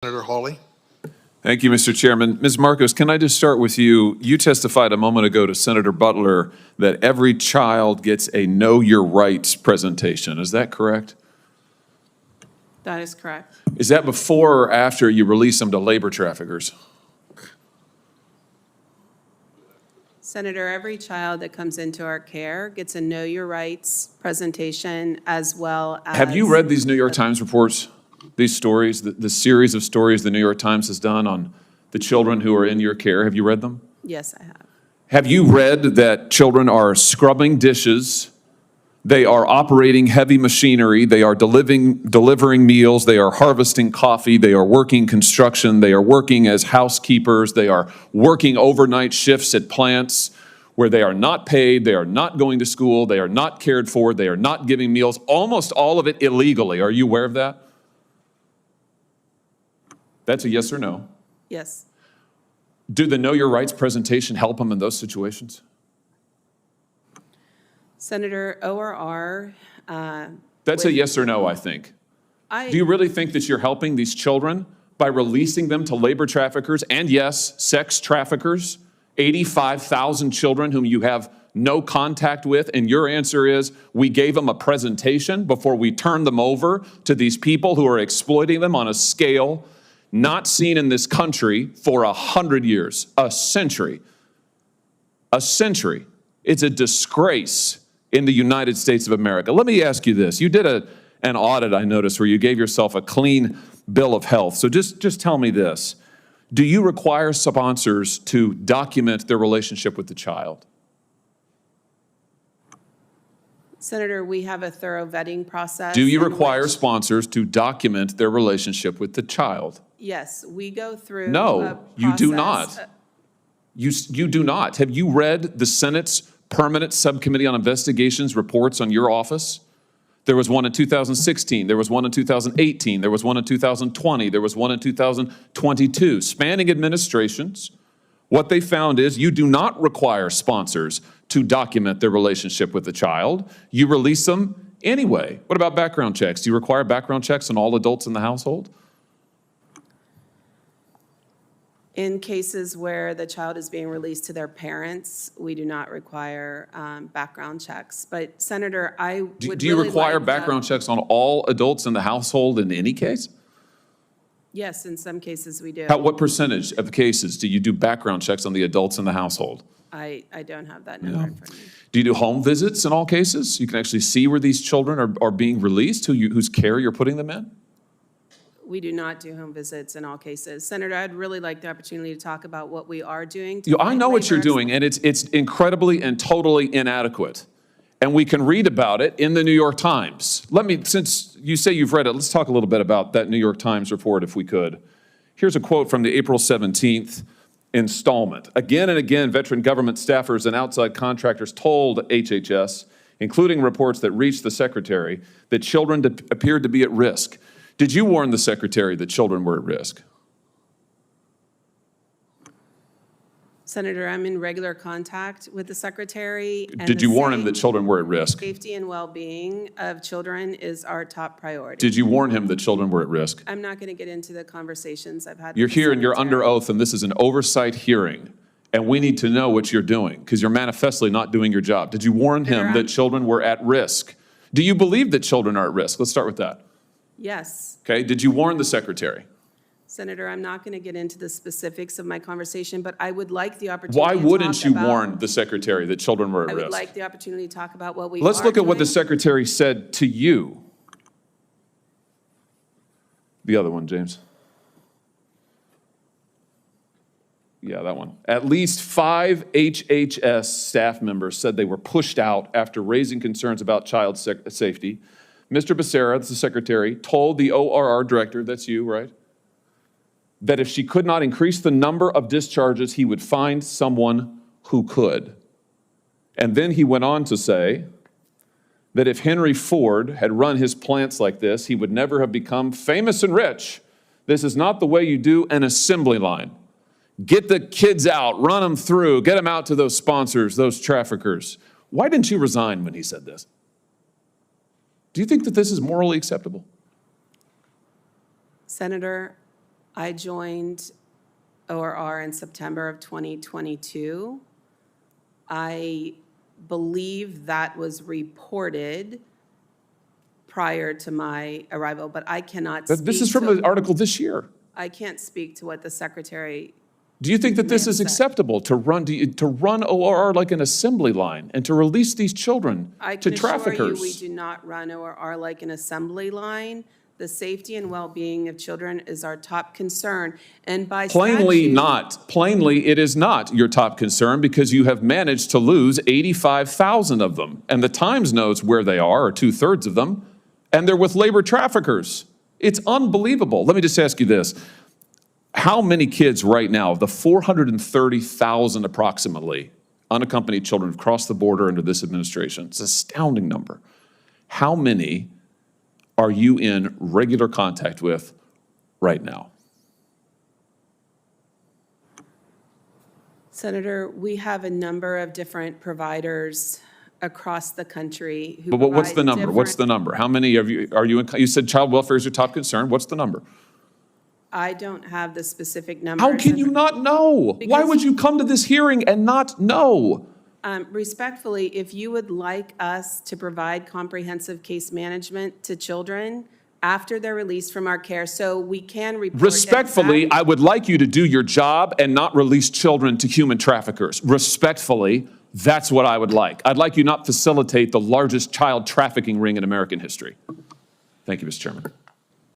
Senator Hawley. Thank you, Mr. Chairman. Ms. Marcos, can I just start with you? You testified a moment ago to Senator Butler that every child gets a Know Your Rights presentation. Is that correct? That is correct. Is that before or after you release them to labor traffickers? Senator, every child that comes into our care gets a Know Your Rights presentation as well as... Have you read these New York Times reports, these stories, the series of stories the New York Times has done on the children who are in your care? Have you read them? Yes, I have. Have you read that children are scrubbing dishes, they are operating heavy machinery, they are delivering meals, they are harvesting coffee, they are working construction, they are working as housekeepers, they are working overnight shifts at plants where they are not paid, they are not going to school, they are not cared for, they are not giving meals, almost all of it illegally. Are you aware of that? That's a yes or no. Yes. Do the Know Your Rights presentation help them in those situations? Senator, ORR... That's a yes or no, I think. Do you really think that you're helping these children by releasing them to labor traffickers and, yes, sex traffickers? 85,000 children whom you have no contact with, and your answer is, we gave them a presentation before we turned them over to these people who are exploiting them on a scale not seen in this country for 100 years, a century. A century. It's a disgrace in the United States of America. Let me ask you this. You did an audit, I noticed, where you gave yourself a clean bill of health. So just tell me this. Do you require sponsors to document their relationship with the child? Senator, we have a thorough vetting process. Do you require sponsors to document their relationship with the child? Yes, we go through No, you do not. You do not. Have you read the Senate's Permanent Subcommittee on Investigations reports on your office? There was one in 2016, there was one in 2018, there was one in 2020, there was one in 2022. Spanning administrations, what they found is you do not require sponsors to document their relationship with the child. You release them anyway. What about background checks? Do you require background checks on all adults in the household? In cases where the child is being released to their parents, we do not require background checks. But Senator, I would Do you really require like background checks on all adults in the household in any case? Yes, in some cases we do. What percentage of cases do you do background checks on the adults in the household? I don't have that number in front of me. Do you do home visits in all cases? You can actually see where these children are being released, whose care you're putting them in? We do not do home visits in all cases. Senator, I'd really like the opportunity to talk about what we are doing. I know what you're doing, and it's incredibly and totally inadequate. And we can read about it in the New York Times. Since you say you've read it, let's talk a little bit about that New York Times report if we could. Here's a quote from the April 17th installment. Again and again, veteran government staffers and outside contractors told HHS, including reports that reached the secretary, that children appeared to be at risk. Did you warn the secretary that children were at risk? Senator, I'm in regular contact with the secretary. Did you warn him that children were at risk? Safety and well-being of children is our top priority. Did you warn him that children were at risk? I'm not going to get into the conversations I've had. You're here and you're under oath, and this is an oversight hearing, and we need to know what you're doing because you're manifestly not doing your job. Did you warn him that children were at risk? Do you believe that children are at risk? Let's start with that. Yes. Okay, did you warn the secretary? Senator, I'm not going to get into the specifics of my conversation, but I would like the opportunity Why to wouldn't you talk warn the secretary that children were at risk? I would like the opportunity to talk about what we Let's are look at what the doing. secretary said to you. The other one, James. Yeah, that one. At least 5 HHS staff members said they were pushed out after raising concerns about child safety. Mr. Becerra, the secretary, told the ORR director, that's you, right, that if she could not increase the number of discharges, he would find someone who could. And then he went on to say that if Henry Ford had run his plants like this, he would never have become famous and rich. This is not the way you do an assembly line. Get the kids out, run them through, get them out to those sponsors, those traffickers. Why didn't you resign when he said this? Do you think that this is morally acceptable? Senator, I joined ORR in September of 2022. I believe that was reported prior to my arrival, but I cannot speak This is from to, an article this year. I can't speak to what the secretary. Do you think that this May have is said. acceptable to run ORR like an assembly line and to release these children I to can assure you, we traffickers? do not run ORR like an assembly line. The safety and well-being of children is our top concern, and by Plainly statute- not. Plainly, it is not your top concern because you have managed to lose 85,000 of them. And the Times knows where they are, or 2/3 of them, and they're with labor traffickers. It's unbelievable. Let me just ask you this. How many kids right now, the 430,000 approximately, unaccompanied children have crossed the border under this administration? It's an astounding number. How many are you in regular contact with right now? Senator, we have a number of different providers across the country who But what's the provide number? What's the different- number? How many of you are you in? You said child welfare is your top concern. What's the number? I don't have the specific numbers. How can you not know? Why Because- would you come to this hearing and not know? Respectfully, if you would like us to provide comprehensive case management to children after they're released from our care, so we can report. Respectfully, exact- I would like you to do your job and not release children to human traffickers. Respectfully, that's what I would like. I'd like you not facilitate the largest child trafficking ring in American history. Thank you, Mr. Chairman.